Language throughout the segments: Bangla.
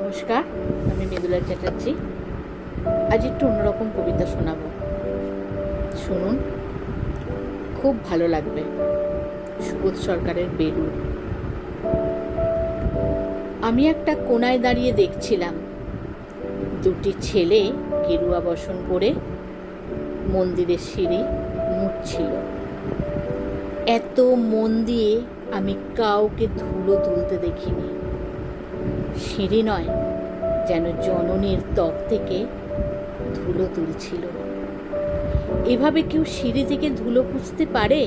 নমস্কার, আমি মৃদুলা চ্যাটার্জি। আজ একটু অন্যরকম কবিতা শোনাবো, শুনুন, খুব ভালো লাগবে। সুবোধ সরকারের বেলুড়। আমি একটা কোনায় দাঁড়িয়ে দেখছিলাম দুটি ছেলে গেরুয়া বসন পরে মন্দিরের সিঁড়ি মুছছিল। এত মন দিয়ে আমি কাউকে ধুলো তুলতে দেখিনি। সিঁড়ি নয়, যেন জননীর ত্বক থেকে ধুলো তুলছিল। এভাবে কেউ সিঁড়ি থেকে ধুলো পুছতে পারে?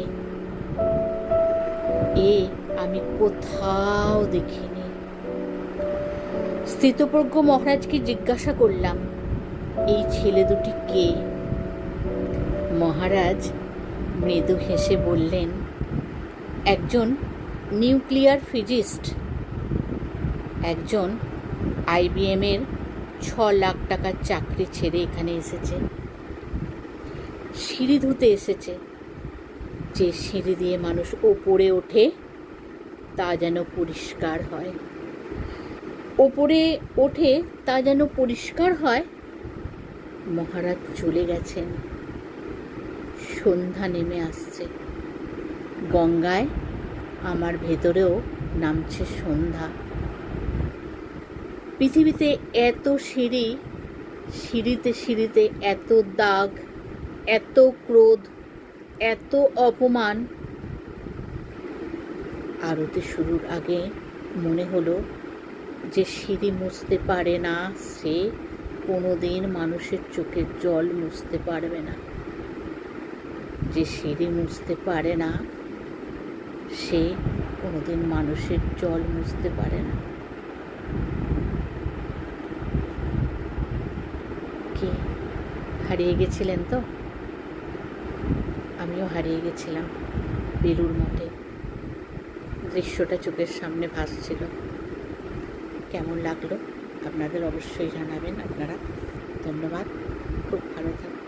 এ আমি কোথাও দেখিনি। স্থিতপ্রজ্ঞ মহারাজকে জিজ্ঞাসা করলাম, এই ছেলে দুটি কে? মহারাজ মৃদু হেসে বললেন, একজন নিউক্লিয়ার ফিজিস্ট, একজন IBM-এর 6 লাখ টাকার চাকরি ছেড়ে এখানে এসেছে। সিঁড়ি ধুতে এসেছে। যে সিঁড়ি দিয়ে মানুষ ওপরে ওঠে তা যেন পরিষ্কার হয়। ওপরে ওঠে তা যেন পরিষ্কার হয়। মহারাজ চলে গেছেন। সন্ধ্যা নেমে আসছে। গঙ্গায় আমার ভেতরেও নামছে সন্ধ্যা। পৃথিবীতে এত সিঁড়ি, সিঁড়িতে সিঁড়িতে এত দাগ, এত ক্রোধ, এত অপমান। আরতি শুরুর আগে মনে হলো, যে সিঁড়ি মুছতে পারে না সে কোনোদিন মানুষের চোখের জল মুছতে পারবে না। যে সিঁড়ি মুছতে পারে না সে কোনোদিন মানুষের জল মুছতে পারে না। কি হারিয়ে গেছিলেন তো? আমিও হারিয়ে গেছিলাম বেলুড় মঠে। দৃশ্যটা চোখের সামনে ভাসছিল। কেমন লাগলো আপনাদের অবশ্যই জানাবেন আপনারা। ধন্যবাদ, খুব ভালো থাকবেন।